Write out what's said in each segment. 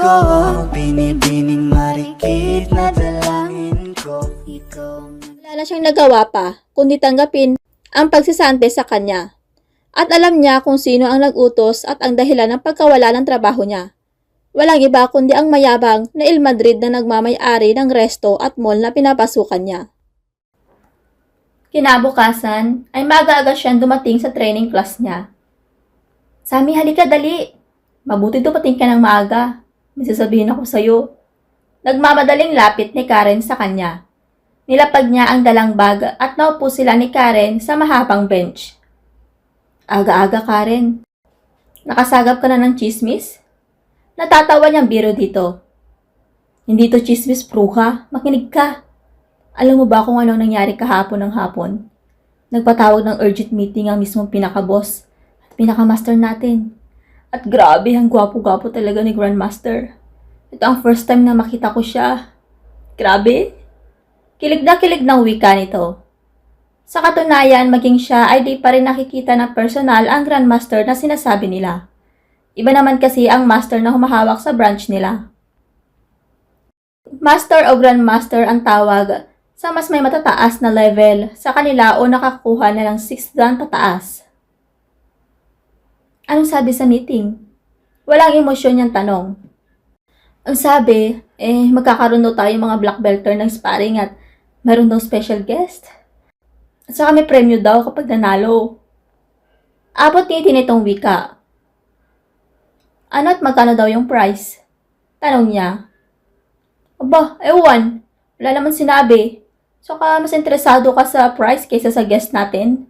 ko ang binibining marikit na dalangin ko. Wala na siyang nagawa pa, kundi tanggapin ang pagsisante sa kanya. At alam niya kung sino ang nag-utos at ang dahilan ng pagkawala ng trabaho niya. Walang iba kundi ang mayabang na Il Madrid na nagmamay-ari ng resto at mall na pinapasukan niya. Kinabukasan ay maaga-aga siyang dumating sa training class niya. Sami, halika dali. Mabuti dumating ka ng maaga. May sasabihin ako sa'yo. Nagmamadaling lapit ni Karen sa kanya. Nilapag niya ang dalang bag at naupo sila ni Karen sa mahabang bench. Aga-aga, Karen. Nakasagap ka na ng chismis? Natatawa niyang biro dito. Hindi to chismis, bruha. Makinig ka. Alam mo ba kung ano nangyari kahapon ng hapon? Nagpatawag ng urgent meeting ang mismong pinaka-boss at pinaka-master natin. At grabe, ang gwapo-gwapo talaga ni Grandmaster. Ito ang first time na makita ko siya. Grabe. Kilig ng wika nito. Sa katunayan, maging siya ay di pa rin nakikita ng personal ang Grandmaster na sinasabi nila. Iba naman kasi ang master na humahawak sa branch nila. Master o Grandmaster ang tawag sa mas may matataas na level sa kanila o nakakuha na ng 6th dan pataas. Anong sabi sa meeting? Walang emosyon niyang tanong. Ang sabi, magkakaroon daw tayo mga black belter ng sparring at meron daw special guest. At saka may premyo daw kapag nanalo. Abot ni tinitong wika. Ano at magkano daw yung price? Tanong niya. Aba, ewan. Wala naman sinabi. Saka mas interesado ka sa price kaysa sa guest natin.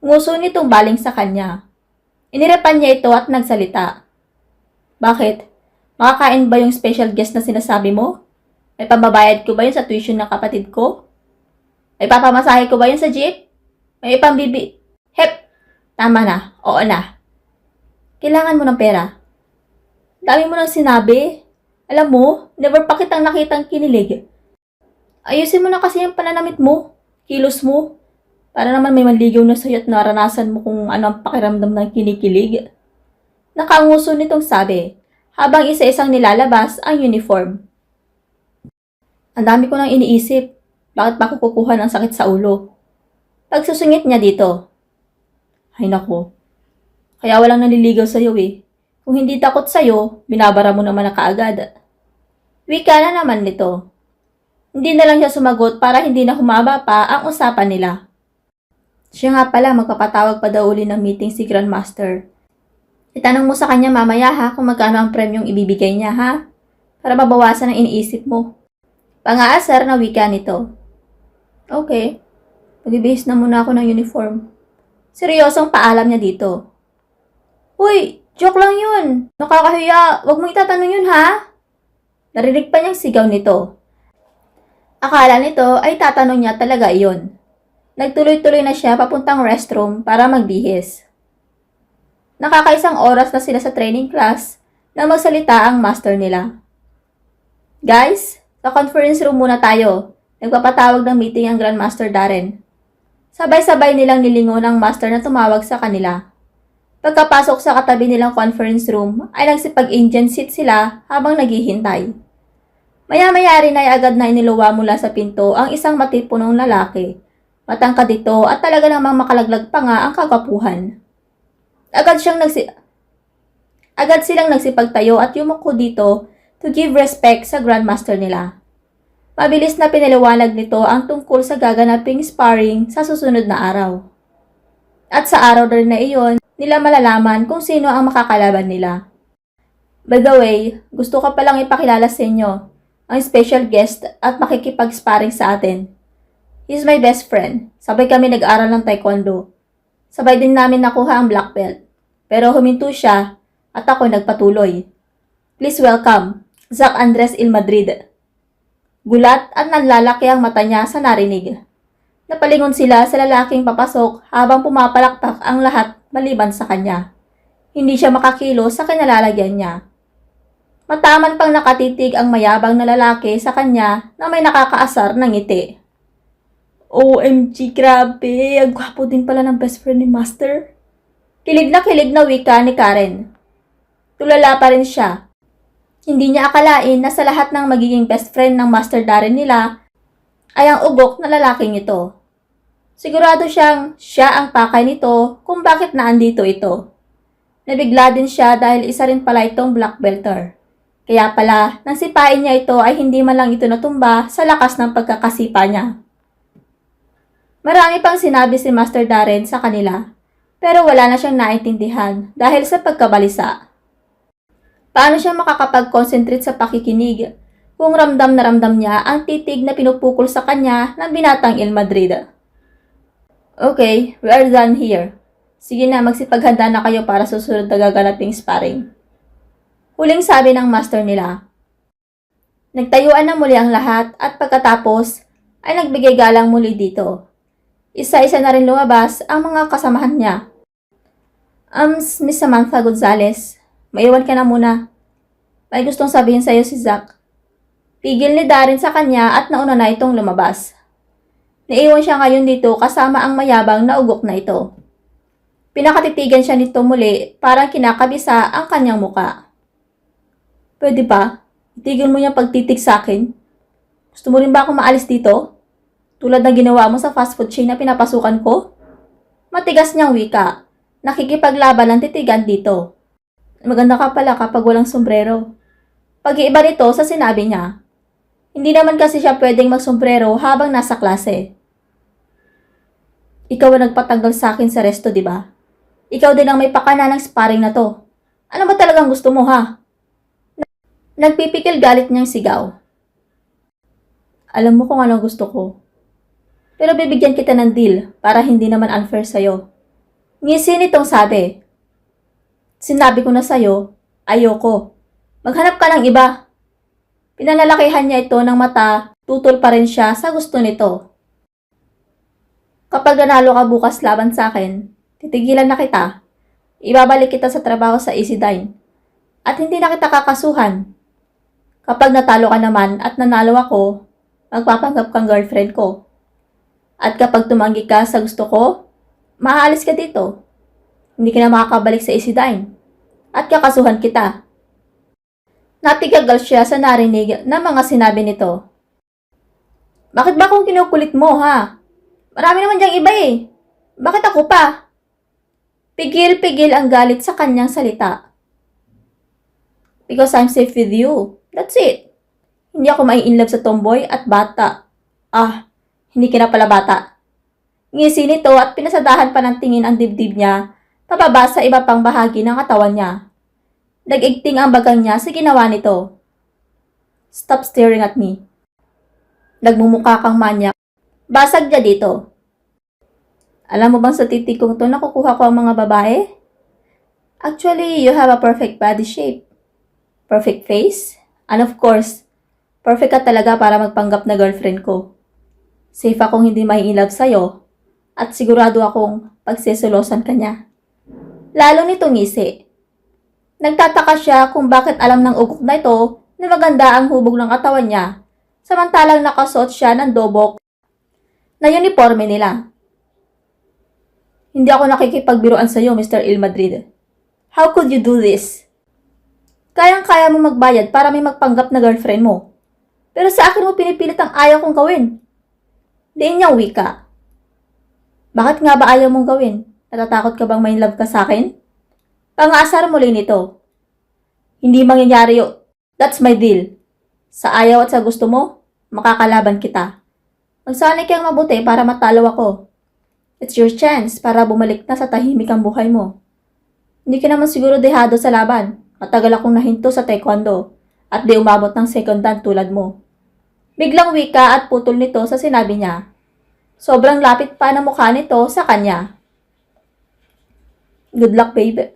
Nguso nitong baling sa kanya. Inirepan niya ito at nagsalita. Bakit? Makakain ba yung special guest na sinasabi mo? May pambabayad ko ba yun sa tuition ng kapatid ko? May papamasahe ko ba yun sa jeep? May ipambibi... Hep! Tama na. Oo na. Kailangan mo ng pera. Dami mo nang sinabi. Alam mo, never pa kitang nakitang kinilig. Ayusin mo na kasi yung pananamit mo, kilos mo. Para naman may manligaw na sa'yo at naranasan mo kung ano ang pakiramdam ng kinikilig. Nakanguso nitong sabi, habang isa-isang nilalabas ang uniform. Ang dami ko nang iniisip, bakit pa ako kukuha ng sakit sa ulo? Pagsusungit niya dito. Ay nako, kaya walang naliligaw sa'yo eh. Kung hindi takot sa'yo, binabara mo naman na kaagad. Wika na naman nito. Hindi na lang siya sumagot para hindi na humaba pa ang usapan nila. Siya nga pala, magpapatawag pa daw uli ng meeting si Grandmaster. Itanong mo sa kanya mamaya ha kung magkano ang premyong ibibigay niya ha? Para mabawasan ang iniisip mo. Pang-aasar na wika nito. Okay, magbibihis na muna ako ng uniform. Seryosong paalam niya dito. Uy, joke lang yun. Nakakahiya, wag mo itatanong yun ha? Narinig pa niyang sigaw nito. Akala nito ay tatanong niya talaga iyon. Nagtuloy-tuloy na siya papuntang restroom para magbihis. Nakakaisang oras na sila sa training class na magsalita ang master nila. Guys, sa conference room muna tayo. Nagpapatawag ng meeting ang Grandmaster Darren. Sabay-sabay nilang nilingon ang master na tumawag sa kanila. Pagkapasok sa katabi nilang conference room ay nagsipag-Indian seat sila habang naghihintay. Maya-maya rin ay agad na iniluwa mula sa pinto ang isang matipunong lalaki. Matangkad ito at talaga namang makalaglag pa nga ang kagwapuhan. Agad silang nagsipagtayo at yumuko dito to give respect sa Grandmaster nila. Mabilis na pinaliwanag nito ang tungkol sa gaganaping sparring sa susunod na araw. At sa araw rin na iyon, nila malalaman kung sino ang makakalaban nila. By the way, gusto ko palang ipakilala sa inyo ang special guest at makikipag-sparring sa atin. He's my best friend. Sabay kami nag-aral ng taekwondo. Sabay din namin nakuha ang black belt. Pero huminto siya at ako nagpatuloy. Please welcome, Zach Andres Il Madrid. Gulat at nanlalaki ang mata niya sa narinig. Napalingon sila sa lalaking papasok habang pumapalakpak ang lahat maliban sa kanya. Hindi siya makakilo sa kinalalagyan niya. Mataman pang nakatitig ang mayabang na lalaki sa kanya na may nakakaasar ng ngiti. OMG, grabe. Ang gwapo din pala ng best friend ni Master. Kilig na wika ni Karen. Tulala pa rin siya. Hindi niya akalain na sa lahat ng magiging best friend ng Master Darren nila ay ang ugok na lalaking ito. Sigurado siyang siya ang pakay nito kung bakit naandito ito. Nabigla din siya dahil isa rin pala itong black belter. Kaya pala, nang sipain niya ito ay hindi man lang ito natumba sa lakas ng pagkakasipa niya. Marami pang sinabi si Master Darren sa kanila, pero wala na siyang naintindihan dahil sa pagkabalisa. Paano siya makakapag-concentrate sa pakikinig kung ramdam na ramdam niya ang titig na pinupukol sa kanya ng binatang Il Madrid? Okay, we are done here. Sige na, magsipaghanda na kayo para susunod na gaganaping sparring. Huling sabi ng master nila. Nagtayuan na muli ang lahat at pagkatapos ay nagbigay galang muli dito. Isa-isa na rin lumabas ang mga kasamahan niya. Miss Samantha Gonzalez, maiwan ka na muna. May gustong sabihin sa'yo si Zack. Pigil ni Darren sa kanya at nauna na itong lumabas. Naiwan siya ngayon dito kasama ang mayabang na ugok na ito. Pinakatitigan siya nito muli parang kinakabisa ang kanyang muka. Pwede ba? Itigil mo niyang pagtitig sa akin. Gusto mo rin ba akong maalis dito? Tulad ng ginawa mo sa fast food chain na pinapasukan ko? Matigas niyang wika. Nakikipaglaban ng titigan dito. Maganda ka pala kapag walang sombrero. Pag-iiba nito sa sinabi niya. Hindi naman kasi siya pwedeng magsombrero habang nasa klase. Ikaw ang nagpatanggal sa akin sa resto, di ba? Ikaw din ang may pakana ng sparring na to. Ano ba talagang gusto mo, ha? Nagpipikil galit niyang sigaw. Alam mo kung anong gusto ko. Pero bibigyan kita ng deal para hindi naman unfair sa'yo. Ngisi nitong sabi. Sinabi ko na sa'yo, ayoko. Maghanap ka ng iba. Pinalalakihan niya ito ng mata, tutol pa rin siya sa gusto nito. Kapag nanalo ka bukas laban sa akin, titigilan na kita. Ibabalik kita sa trabaho sa Easy Dine. At hindi na kita kakasuhan. Kapag natalo ka naman at nanalo ako, magpapanggap kang girlfriend ko. At kapag tumanggi ka sa gusto ko, maaalis ka dito. Hindi ka na makakabalik sa Easy Dine. At kakasuhan kita. Natigagal siya sa narinig na mga sinabi nito. Bakit ba akong kinukulit mo, ha? Marami naman diyang iba eh. Bakit ako pa? Pigil-pigil ang galit sa kanyang salita. Because I'm safe with you. That's it. Hindi ako mai-inlove sa tomboy at bata. Hindi ka na pala bata. Ngisi nito at pinasadahan pa ng tingin ang dibdib niya pababa sa iba pang bahagi ng katawan niya. Nag-igting ang bagang niya sa ginawa nito. Stop staring at me. Nagmumukha kang manyak. Basag niya dito. Alam mo bang sa titig kong to nakukuha ko ang mga babae? Actually, you have a perfect body shape. Perfect face. And of course, perfect ka talaga para magpanggap na girlfriend ko. Safe akong hindi mai-inlove sa'yo. At sigurado akong pagsisolosan ka niya. Lalo nito ngisi. Nagtataka siya kung bakit alam ng ugok na ito na maganda ang hubog ng katawan niya, samantalang nakasuot siya ng dobok na uniforme nila. Hindi ako nakikipagbiruan sa iyo, Mr. Il Madrid. How could you do this? Kayang-kaya mo magbayad para may magpanggap na girlfriend mo. Pero sa akin mo pinipilit ang ayaw kong gawin. Diin niyang wika. Bakit nga ba ayaw mong gawin? Natatakot ka bang may love ka sa akin? Pangaasar muli nito. Hindi mangyayari yun. That's my deal. Sa ayaw at sa gusto mo, makakalaban kita. Magsanay kang mabuti para matalo ako. It's your chance para bumalik na sa tahimik ang buhay mo. Hindi ka naman siguro dehado sa laban. Matagal akong nahinto sa taekwondo at di umabot ng second dan tulad mo. Biglang wika at putol nito sa sinabi niya. Sobrang lapit pa ng mukha nito sa kanya. Good luck, babe.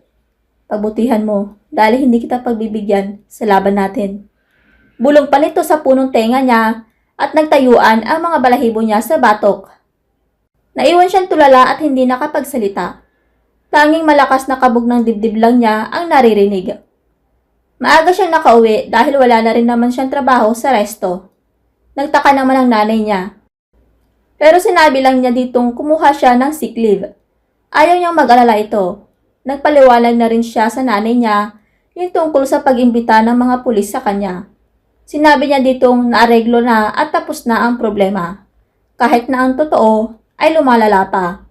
Pagbutihan mo dahil hindi kita pagbibigyan sa laban natin. Bulong pa nito sa punong tenga niya at nagtayuan ang mga balahibo niya sa batok. Naiwan siyang tulala at hindi nakapagsalita. Tanging malakas na kabog ng dibdib lang niya ang naririnig. Maaga siyang nakauwi dahil wala na rin naman siyang trabaho sa resto. Nagtaka naman ang nanay niya. Pero sinabi lang niya ditong kumuha siya ng sick leave. Ayaw niyang mag-alala ito. Nagpaliwanag na rin siya sa nanay niya yung tungkol sa pag-imbita ng mga pulis sa kanya. Sinabi niya ditong naareglo na at tapos na ang problema. Kahit na ang totoo ay lumalala pa.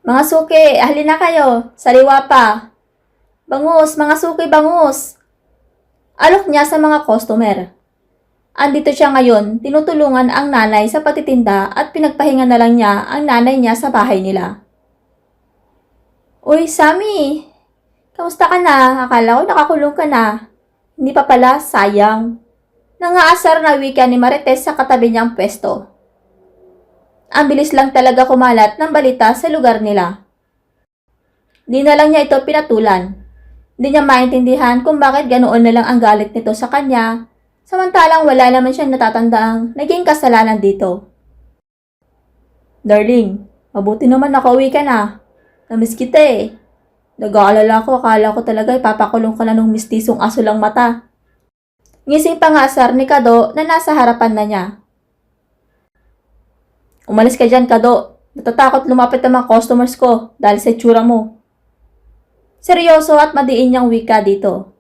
Mga suki, halina kayo, sariwa pa. Bangus, mga suki, bangus. Alok niya sa mga customer. Andito siya ngayon, tinutulungan ang nanay sa pagtitinda at pinagpahinga na lang niya ang nanay niya sa bahay nila. Uy, Sammy! Kamusta ka na? Akala ko nakakulong ka na. Hindi pa pala, sayang. Nangaasar na wika ni Marites sa katabi niyang pwesto. Ang bilis lang talaga kumalat ng balita sa lugar nila. Di na lang niya ito pinatulan. Di niya maintindihan kung bakit ganoon na lang ang galit nito sa kanya. Samantalang wala naman siyang natatandaang naging kasalanan dito. Darling, mabuti naman nakauwi ka na. Namiss kita eh. Nag-aalala ko, akala ko talaga ipapakulong ka na nung mistisong aso lang mata. Ngising pangasar ni Kado na nasa harapan na niya. Umalis ka dyan, Kado. Natatakot lumapit ang mga customers ko dahil sa itsura mo. Seryoso at madiin niyang wika dito.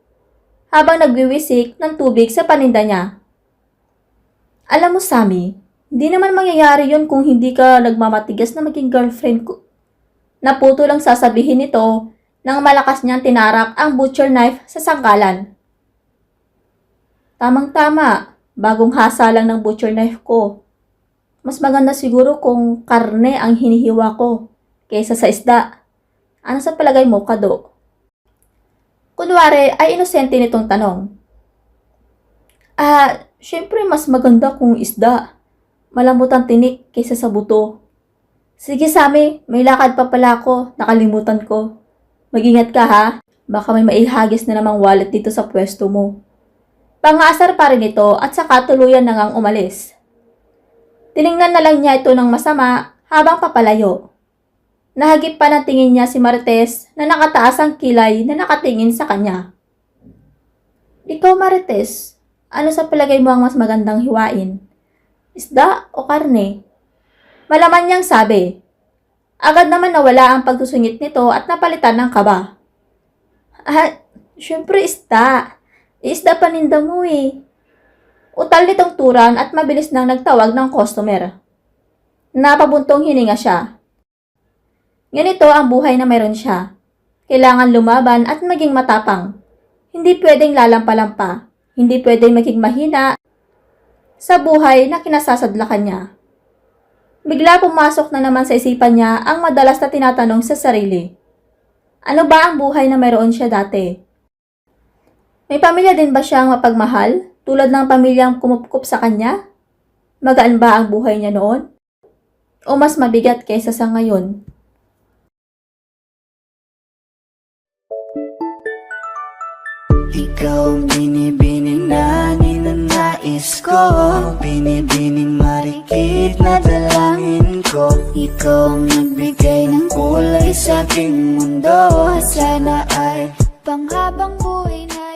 Habang nagwiwisik ng tubig sa paninda niya. Alam mo, Sammy, hindi naman mangyayari yun kung hindi ka nagmamatigas na maging girlfriend ko. Naputo lang sasabihin nito nang malakas niyang tinarak ang butcher knife sa sangkalan. Tamang-tama, bagong hasa lang ng butcher knife ko. Mas maganda siguro kung karne ang hinihiwa ko kaysa sa isda. Ano sa palagay mo, Kado? Kunwari ay inosente nitong tanong. Syempre mas maganda kung isda. Malambot ang tinik kaysa sa buto. Sige Sammy, may lakad pa pala ako, nakalimutan ko. Mag-ingat ka ha, baka may maihagis na namang wallet dito sa pwesto mo. Pangasar pa rin ito at saka tuluyan na ngang umalis. Tiningnan na lang niya ito ng masama habang papalayo. Nahagip pa ng tingin niya si Marites na nakataas ang kilay na nakatingin sa kanya. Ikaw Marites, ano sa palagay mo ang mas magandang hiwain? Isda o karne? Malaman niyang sabi. Agad naman nawala ang pagsusungit nito at napalitan ng kaba. Syempre isda. Isda paninda mo eh. Utal nitong turan at mabilis nang nagtawag ng customer. Napabuntong hininga siya. Ganito ang buhay na meron siya. Kailangan lumaban at maging matapang. Hindi pwedeng lalampa-lampa. Hindi pwedeng maging mahina sa buhay na kinasasadlakan niya. Bigla pumasok na naman sa isipan niya ang madalas na tinatanong sa sarili. Ano ba ang buhay na meron siya dati? May pamilya din ba siyang mapagmahal tulad ng pamilyang kumupkup sa kanya? Magaan ba ang buhay niya noon? O mas mabigat kaysa sa ngayon? Ikaw ang binibining na ninanais ko, binibining marikit na dalangin ko. Ikaw ang nagbigay ng kulay sa aking mundo. Sana ay panghabang buhay na